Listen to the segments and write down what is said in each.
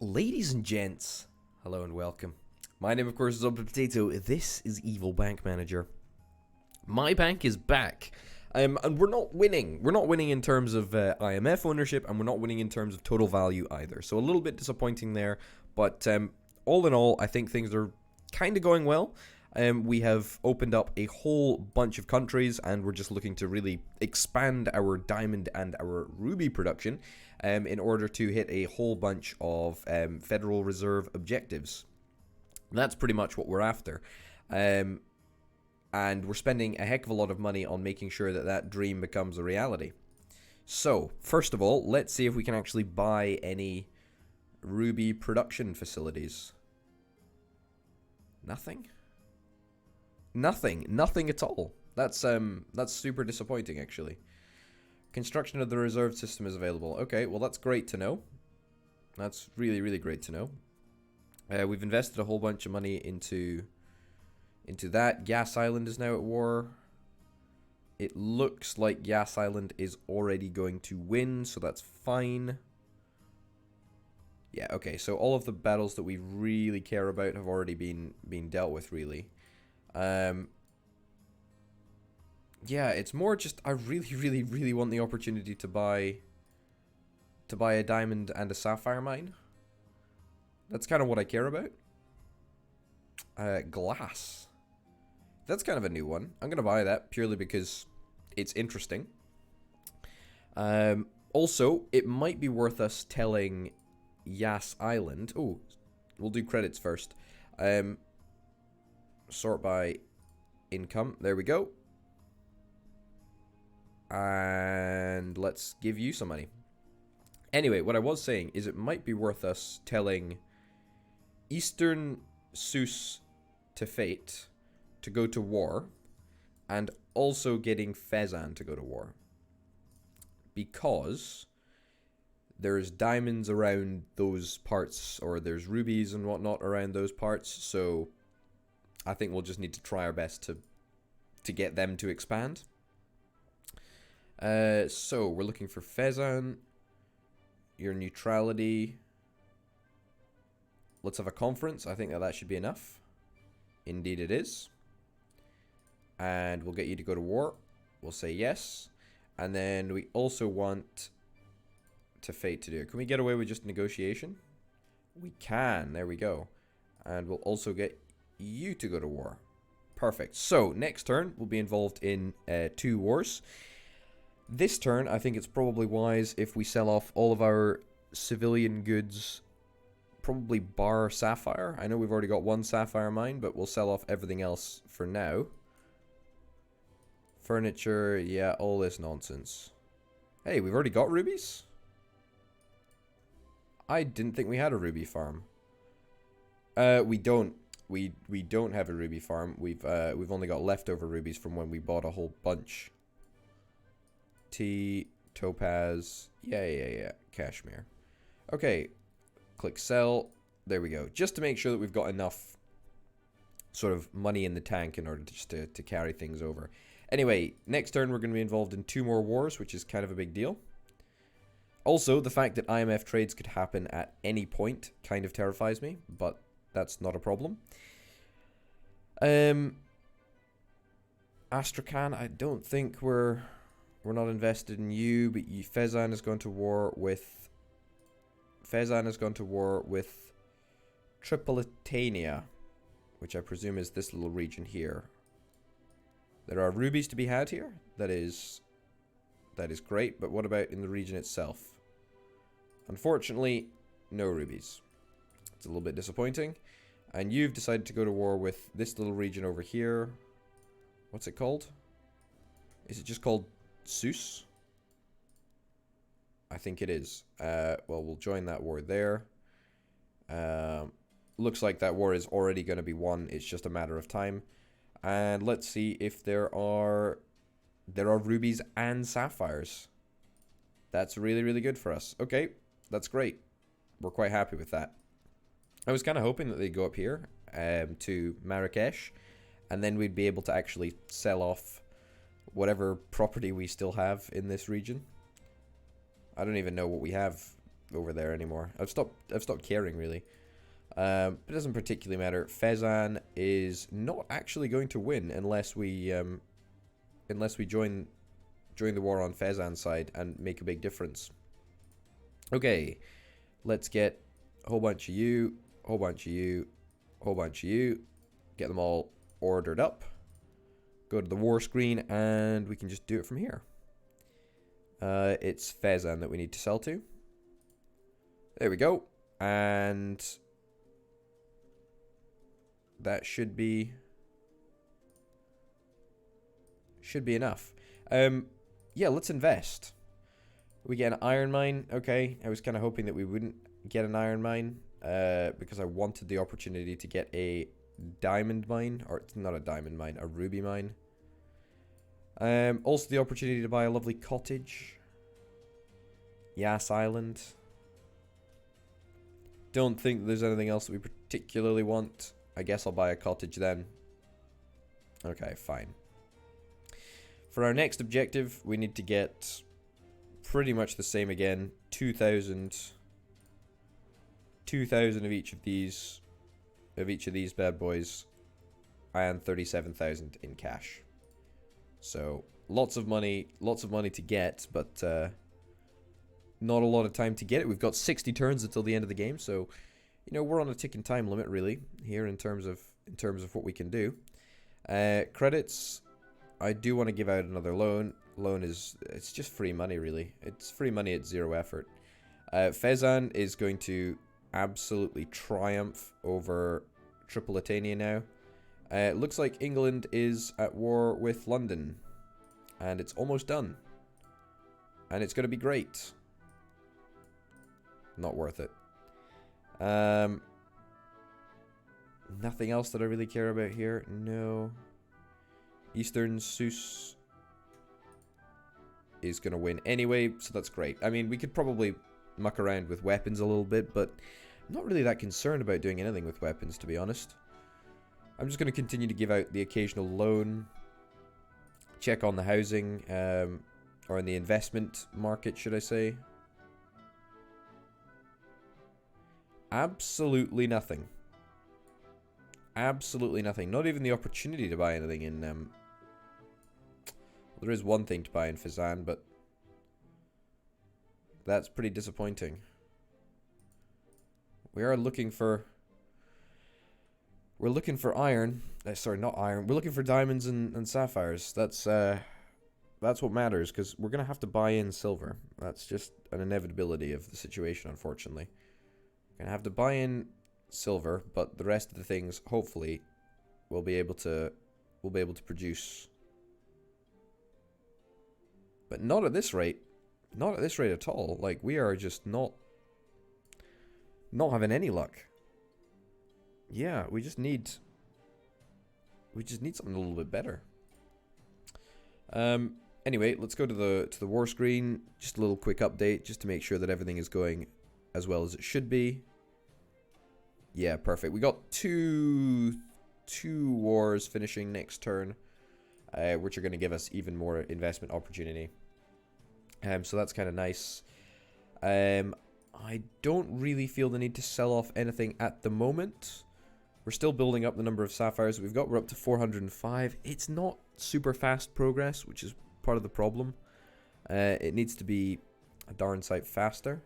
Ladies and gents, hello and welcome. My name, of course, is Orbital Potato. This is Evil Bank Manager. My bank is back, and we're not winning. We're not winning in terms of IMF ownership, and we're not winning in terms of total value either. So a little bit disappointing there, but all in all, I think things are kind of going well. We have opened up a whole bunch of countries, and we're just looking to really expand our diamond and our ruby production in order to hit a whole bunch of Federal Reserve objectives. That's pretty much what we're after. And we're spending a heck of a lot of money on making sure that that dream becomes a reality. So, first of all, let's see if we can actually buy any ruby production facilities. Nothing? Nothing at all. That's super disappointing, actually. Construction of the reserve system is available. Okay, well that's great to know. That's really, really great to know. We've invested a whole bunch of money into that. Gas Island is now at war. It looks like Gas Island is already going to win, so that's fine. Yeah, okay, so all of the battles that we really care about have already been dealt with, really. Yeah, it's more just I really, really, really want the opportunity to buy a diamond and a sapphire mine. That's kind of what I care about. Glass. That's kind of a new one. I'm going to buy that purely because it's interesting. Also, it might be worth us telling Yas Island. Oh, we'll do credits first. Sort by income. There we go. And let's give you some money. Anyway, what I was saying is it might be worth us telling Eastern Sus to Fate to go to war, and also getting Fezan to go to war. Because there's diamonds around those parts, or there's rubies and whatnot around those parts, so I think we'll just need to try our best to get them to expand. So we're looking for Fezan, your neutrality. Let's have a conference. I think that should be enough. Indeed it is. And we'll get you to go to war. We'll say yes. And then we also want to Fate to do it. Can we get away with just negotiation? We can. There we go. And we'll also get you to go to war. Perfect. So next turn we'll be involved in 2 wars. This turn I think it's probably wise if we sell off all of our civilian goods, probably bar sapphire. I know we've already got 1 sapphire mine, but we'll sell off everything else for now. Furniture, yeah, all this nonsense. Hey, we've already got rubies? I didn't think we had a ruby farm. We don't. We don't have a ruby farm. We've only got leftover rubies from when we bought a whole bunch. T, topaz, yeah, cashmere. Okay, click sell. There we go. Just to make sure that we've got enough sort of money in the tank in order to carry things over. Anyway, next turn we're going to be involved in 2 more wars, which is kind of a big deal. Also, the fact that IMF trades could happen at any point kind of terrifies me, but that's not a problem. Astrakhan, I don't think we're not invested in you, but Fezan has gone to war with Tripolitania, which I presume is this little region here. There are rubies to be had here. That is great, but what about in the region itself? Unfortunately, no rubies. It's a little bit disappointing. And you've decided to go to war with this little region over here. What's it called? Is it just called Sus? I think it is. Well, we'll join that war there. Looks like that war is already going to be won. It's just a matter of time. And let's see if there are rubies and sapphires. That's really, really good for us. Okay, that's great. We're quite happy with that. I was kind of hoping that they'd go up here to Marrakesh, and then we'd be able to actually sell off whatever property we still have in this region. I don't even know what we have over there anymore. I've stopped caring really. It doesn't particularly matter. Fezan is not actually going to win unless we join the war on Fezan's side and make a big difference. Okay, let's get a whole bunch of you, whole bunch of you, whole bunch of you. Get them all ordered up. Go to the war screen and we can just do it from here. It's Fezan that we need to sell to. There we go. And that should be enough. Yeah, let's invest. We get an iron mine. Okay, I was kind of hoping that we wouldn't get an iron mine because I wanted the opportunity to get a diamond mine, or it's not a diamond mine, a ruby mine. Also the opportunity to buy a lovely cottage. Yas Island. Don't think there's anything else that we particularly want. I guess I'll buy a cottage then. Okay, fine. For our next objective, we need to get pretty much the same again. 2,000 of each of these bad boys, and 37,000 in cash. So lots of money to get, but not a lot of time to get it. We've got 60 turns until the end of the game, so you know we're on a ticking time limit really here in terms of what we can do. Credits, I do want to give out another loan. Loan it's just free money really. It's free money at 0 effort. Fezan is going to absolutely triumph over Tripolitania now. It looks like England is at war with London, and it's almost done. And it's going to be great. Not worth it. Nothing else that I really care about here. No. Eastern Sus is going to win anyway, so that's great. I mean, we could probably muck around with weapons a little bit, but I'm not really that concerned about doing anything with weapons, to be honest. I'm just going to continue to give out the occasional loan, check on the housing, or in the investment market, should I say. Absolutely nothing. Absolutely nothing. Not even the opportunity to buy anything in... there is one thing to buy in Fezan, but that's pretty disappointing. We are looking for... We're looking for iron. Sorry, not iron. We're looking for diamonds and sapphires. That's what matters, because we're going to have to buy in silver. That's just an inevitability of the situation, unfortunately. We're going to have to buy in silver, but the rest of the things, hopefully, we'll be able to produce. But not at this rate. Not at this rate at all. Like, we are just not having any luck. Yeah, we just need something a little bit better. Anyway, let's go to the war screen. Just a little quick update, just to make sure that everything is going as well as it should be. Yeah, perfect. We got two wars finishing next turn, which are going to give us even more investment opportunity. So that's kind of nice. I don't really feel the need to sell off anything at the moment. We're still building up the number of sapphires we've got. We're up to 405. It's not super fast progress, which is part of the problem. It needs to be a darn sight faster.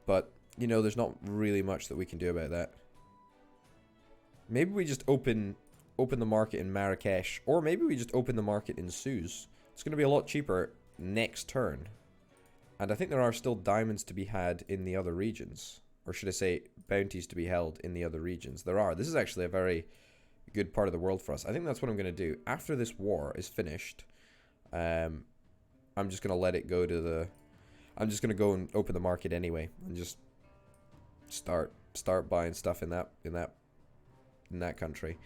But, you know, there's not really much that we can do about that. Maybe we just open the market in Marrakesh, or maybe we just open the market in Suez. It's going to be a lot cheaper next turn. And I think there are still diamonds to be had in the other regions. Or should I say, bounties to be held in the other regions. There are. This is actually a very good part of the world for us. I think that's what I'm going to do. After this war is finished, I'm just going to let it go to the... I'm just going to go and open the market anyway. And just start buying stuff in that country.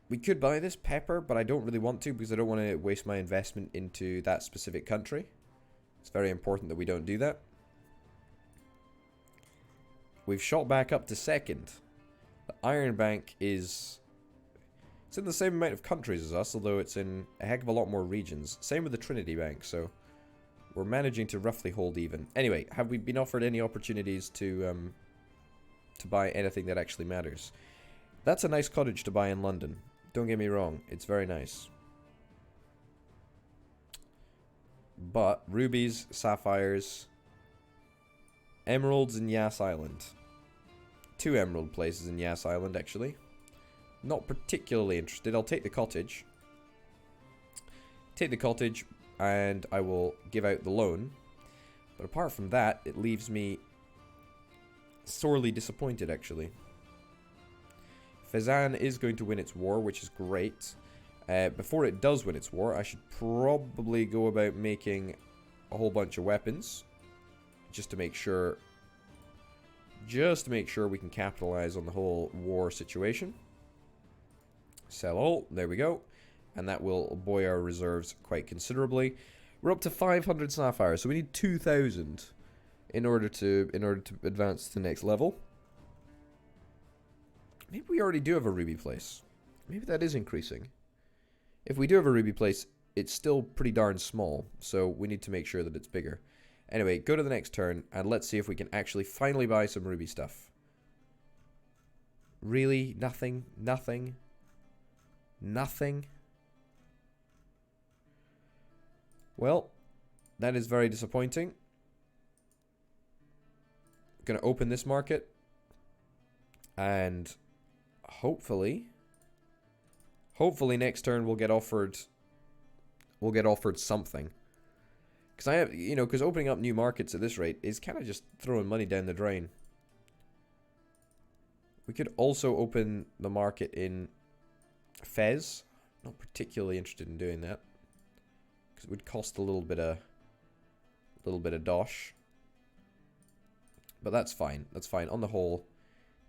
We could buy this pepper, but I don't really want to, because I don't want to waste my investment into that specific country. It's very important that we don't do that. We've shot back up to second. The Iron Bank is It's in the same amount of countries as us, although it's in a heck of a lot more regions. Same with the Trinity Bank, so we're managing to roughly hold even. Anyway, have we been offered any opportunities to buy anything that actually matters? That's a nice cottage to buy in London. Don't get me wrong, it's very nice. But rubies, sapphires, emeralds in Yas Island. 2 emerald places in Yas Island, actually. Not particularly interested. I'll take the cottage. Take the cottage, and I will give out the loan. But apart from that, it leaves me sorely disappointed, actually. Fezzan is going to win its war, which is great. Before it does win its war, I should probably go about making a whole bunch of weapons. Just to make sure we can capitalize on the whole war situation. Sell all. There we go. And that will buoy our reserves quite considerably. We're up to 500 sapphires, so we need 2,000 in order to advance to the next level. Maybe we already do have a ruby place. Maybe that is increasing. If we do have a ruby place, it's still pretty darn small, so we need to make sure that it's bigger. Anyway, go to the next turn, and let's see if we can actually finally buy some ruby stuff. Really? Nothing? Nothing? Nothing? Well, that is very disappointing. Gonna open this market, and hopefully next turn we'll get offered something. Because opening up new markets at this rate is kind of just throwing money down the drain. We could also open the market in Fez. Not particularly interested in doing that, because it would cost a little bit of dosh. But that's fine. That's fine. On the whole,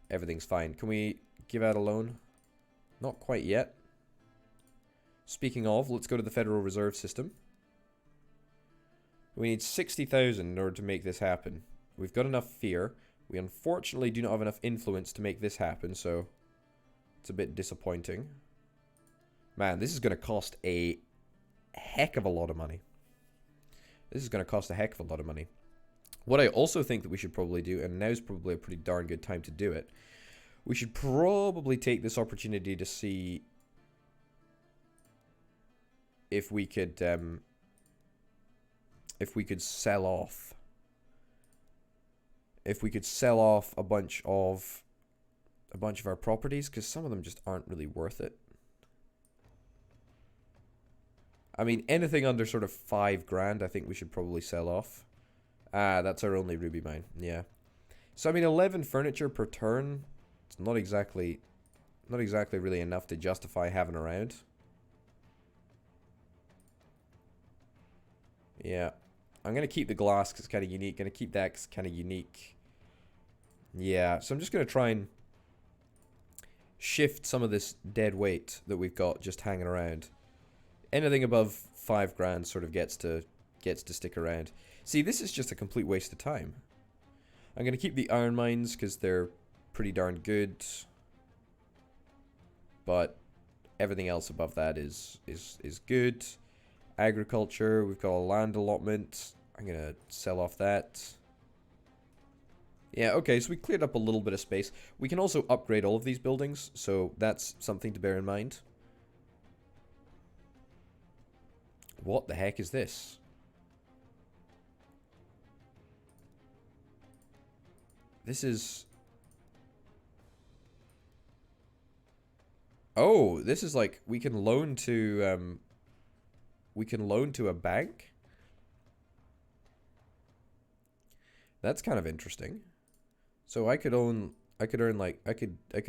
everything's fine. Can we give out a loan? Not quite yet. Speaking of, let's go to the Federal Reserve System. We need 60,000 in order to make this happen. We've got enough fear. We unfortunately do not have enough influence to make this happen, so it's a bit disappointing. Man, this is going to cost a heck of a lot of money. What I also think that we should probably do, and now's probably a pretty darn good time to do it, we should probably take this opportunity to see if we could sell off a bunch of our properties, because some of them just aren't really worth it. I mean, anything under sort of 5 grand, I think we should probably sell off. Ah, that's our only ruby mine. Yeah. So I mean, 11 furniture per turn. It's not exactly really enough to justify having around. Yeah. I'm going to keep the glass because it's kind of unique. Going to keep that because it's kind of unique. Yeah. So I'm just going to try and shift some of this dead weight that we've got just hanging around. Anything above 5 grand sort of gets to stick around. See, this is just a complete waste of time. I'm going to keep the iron mines because they're pretty darn good. But everything else above that is good. Agriculture, we've got a land allotment. I'm going to sell off that. Yeah, okay, so we cleared up a little bit of space. We can also upgrade all of these buildings, so that's something to bear in mind. What the heck is this? This is... Oh, this is like, we can loan to a bank? That's kind of interesting. So I could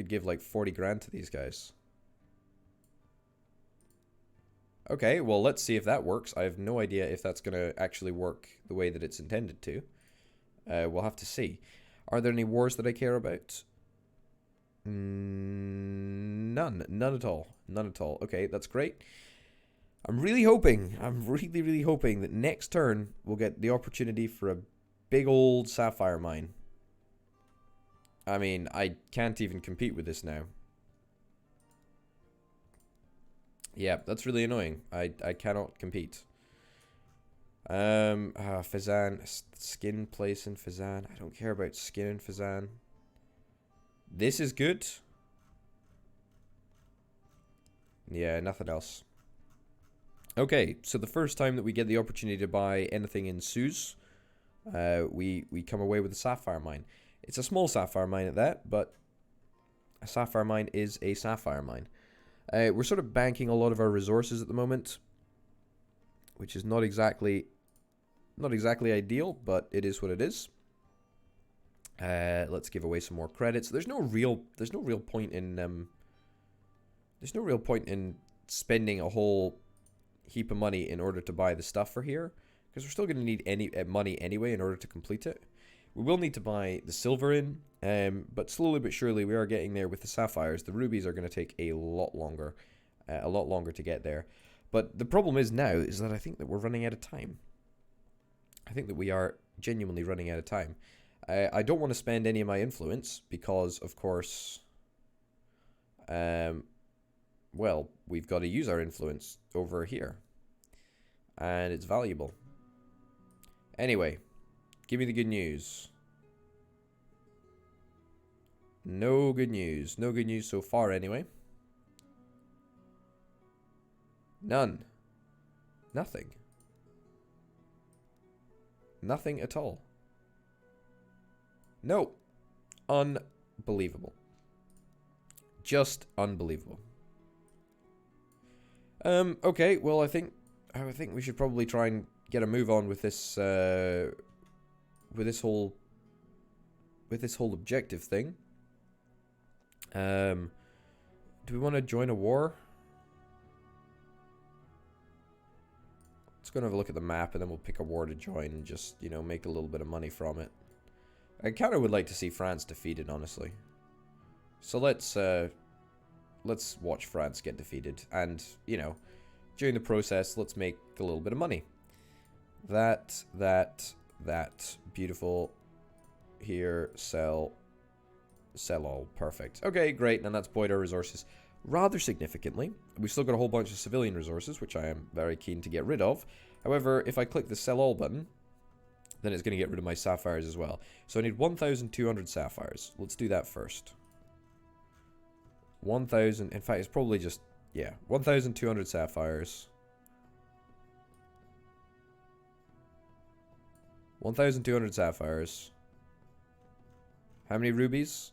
give like 40 grand to these guys. Okay, well, let's see if that works. I have no idea if that's going to actually work the way that it's intended to. We'll have to see. Are there any wars that I care about? None. None at all. None at all. Okay, that's great. I'm really hoping that next turn we'll get the opportunity for a big old sapphire mine. I mean, I can't even compete with this now. Yeah, that's really annoying. I cannot compete. Fazan, skin place in Fazan. I don't care about skin in Fazan. This is good. Yeah, nothing else. Okay, so the first time that we get the opportunity to buy anything in Suez, we come away with a sapphire mine. It's a small sapphire mine at that, but a sapphire mine is a sapphire mine. We're sort of banking a lot of our resources at the moment, which is not exactly ideal, but it is what it is. Let's give away some more credits. There's no real point in spending a whole heap of money in order to buy the stuff for here, because we're still going to need any money anyway in order to complete it. We will need to buy the silver in, but slowly but surely we are getting there with the sapphires. The rubies are going to take a lot longer to get there. But the problem is now is that I think that we're running out of time. I think that we are genuinely running out of time. I don't want to spend any of my influence because, of course, well, we've got to use our influence over here. And it's valuable. Anyway, give me the good news. No good news. No good news so far, anyway. None. Nothing. Nothing at all. No. Unbelievable. Just unbelievable. Okay, well, I think we should probably try and get a move on with this whole objective thing. Do we want to join a war? Let's go and have a look at the map, and then we'll pick a war to join and just, you know, make a little bit of money from it. I kind of would like to see France defeated, honestly. So let's watch France get defeated, and, you know, during the process, let's make a little bit of money. That, beautiful. Here, sell all, perfect. Okay, great, and that's buoyed our resources rather significantly. We've still got a whole bunch of civilian resources, which I am very keen to get rid of. However, if I click the sell all button, then it's going to get rid of my sapphires as well. So I need 1,200 sapphires. Let's do that first. 1,000, in fact, it's probably just, yeah, 1,200 sapphires. 1,200 sapphires. How many rubies?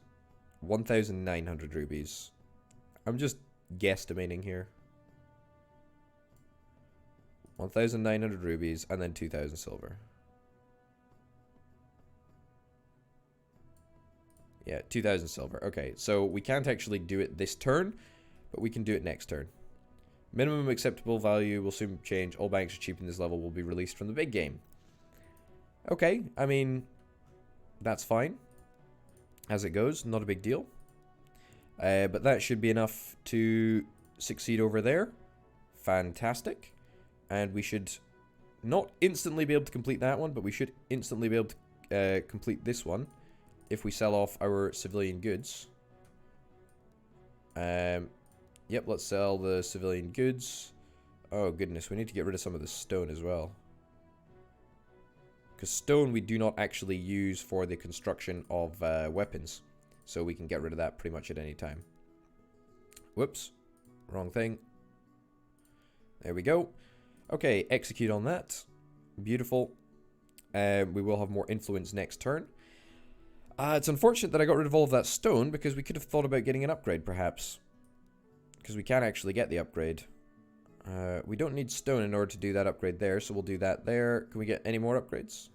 1,900 rubies. I'm just guesstimating here. 1,900 rubies and then 2,000 silver. Yeah, 2,000 silver. Okay, so we can't actually do it this turn, but we can do it next turn. Minimum acceptable value will soon change. All banks achieving this level will be released from the big game. Okay, I mean, that's fine. As it goes, not a big deal. But that should be enough to succeed over there. Fantastic. And we should not instantly be able to complete that one, but we should instantly be able to complete this one if we sell off our civilian goods. Yep, let's sell the civilian goods. Oh goodness, we need to get rid of some of the stone as well. Because stone we do not actually use for the construction of weapons. So we can get rid of that pretty much at any time. Whoops. Wrong thing. There we go. Okay, execute on that. Beautiful. We will have more influence next turn. It's unfortunate that I got rid of all of that stone, because we could have thought about getting an upgrade, perhaps. Because we can actually get the upgrade. We don't need stone in order to do that upgrade there, so we'll do that there. Can we get any more upgrades?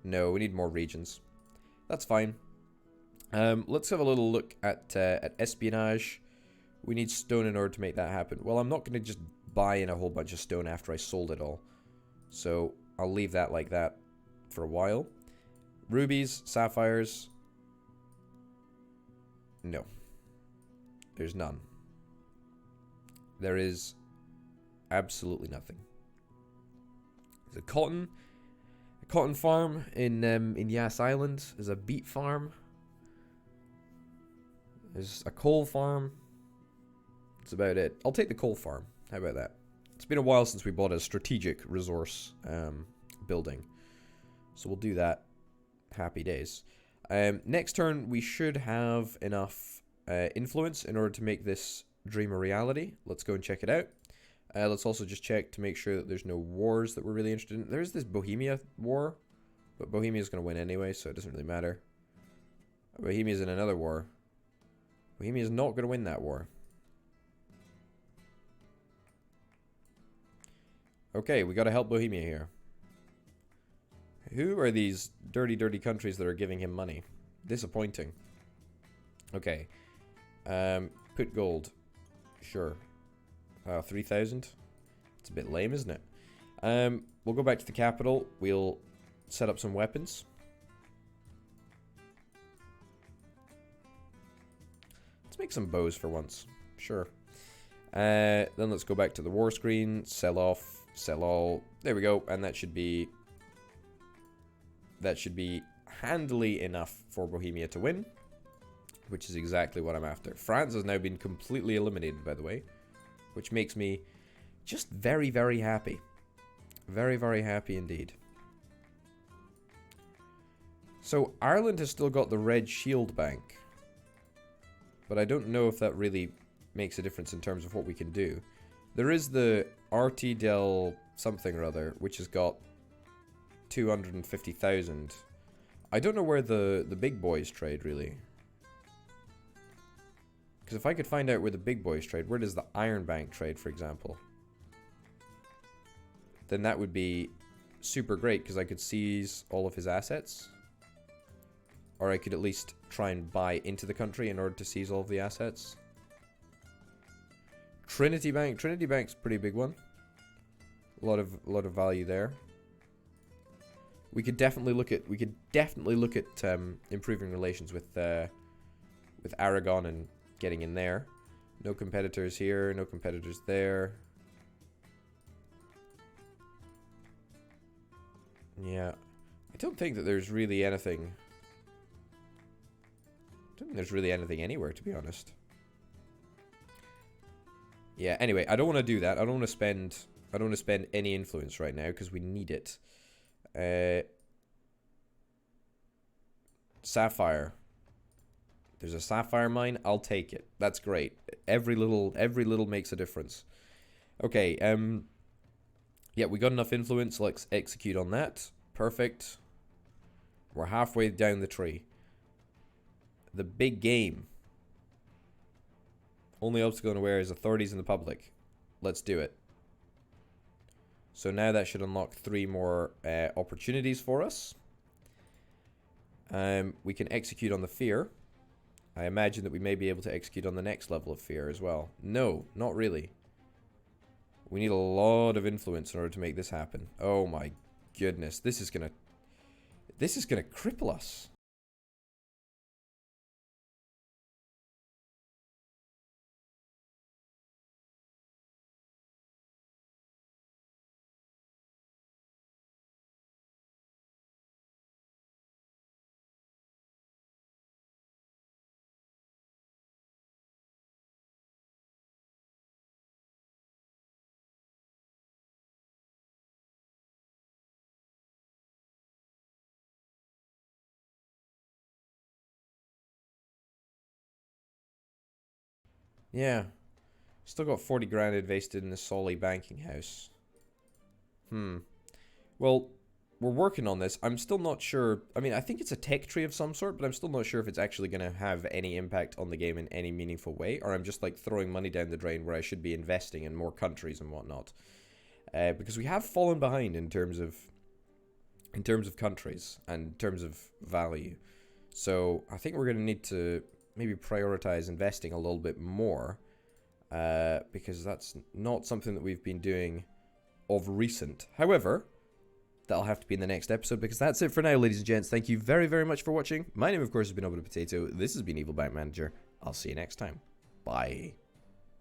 No, we need more regions. That's fine. Let's have a little look at espionage. We need stone in order to make that happen. Well, I'm not going to just buy in a whole bunch of stone after I sold it all. So I'll leave that like that for a while. Rubies, sapphires. No. There's none. There is absolutely nothing. There's a cotton farm in Yas Island. There's a beet farm. There's a coal farm. That's about it. I'll take the coal farm. How about that? It's been a while since we bought a strategic resource building. So we'll do that. Happy days. Next turn, we should have enough influence in order to make this dream a reality. Let's go and check it out. Let's also just check to make sure that there's no wars that we're really interested in. There's this Bohemia war, but Bohemia's going to win anyway, so it doesn't really matter. Bohemia's in another war. Bohemia's not going to win that war. Okay, we got to help Bohemia here. Who are these dirty, dirty countries that are giving him money? Disappointing. Okay. Put gold. Sure. 3,000. It's a bit lame, isn't it? We'll go back to the capital. We'll set up some weapons. Let's make some bows for once. Sure. Then let's go back to the war screen. Sell off. Sell all. There we go. And that should be handily enough for Bohemia to win, which is exactly what I'm after. France has now been completely eliminated, by the way, which makes me just very, very happy. Very, very happy indeed. So Ireland has still got the Red Shield Bank, but I don't know if that really makes a difference in terms of what we can do. There is the RT del something or other, which has got 250,000. I don't know where the big boys trade, really. Because if I could find out where the big boys trade, where does the Iron Bank trade, for example? Then that would be super great, because I could seize all of his assets. Or I could at least try and buy into the country in order to seize all of the assets. Trinity Bank. Trinity Bank's a pretty big one. A lot of value there. We could definitely look at improving relations with Aragon and getting in there. No competitors here, no competitors there. Yeah. I don't think that there's really anything. I don't think there's really anything anywhere, to be honest. Yeah, anyway, I don't want to do that. I don't want to spend any influence right now because we need it. Sapphire. There's a sapphire mine. I'll take it. That's great. Every little makes a difference. Okay, yeah, we got enough influence. Let's execute on that. Perfect. We're halfway down the tree. The big game. Only obstacle in the way is authorities in the public. Let's do it. So now that should unlock 3 more opportunities for us. We can execute on the fear. I imagine that we may be able to execute on the next level of fear as well. No, not really. We need a lot of influence in order to make this happen. Oh my goodness, this is gonna cripple us. Yeah. Still got 40 grand invested in the Solly banking house. Well, we're working on this. I'm still not sure. I mean, I think it's a tech tree of some sort, but I'm still not sure if it's actually going to have any impact on the game in any meaningful way, or I'm just like throwing money down the drain where I should be investing in more countries and whatnot. Because we have fallen behind in terms of countries and in terms of value. So I think we're going to need to maybe prioritize investing a little bit more, because that's not something that we've been doing of recent. However, that'll have to be in the next episode, because that's it for now, ladies and gents. Thank you very, very much for watching. My name, of course, has been Orbital Potato. This has been Evil Bank Manager. I'll see you next time. Bye.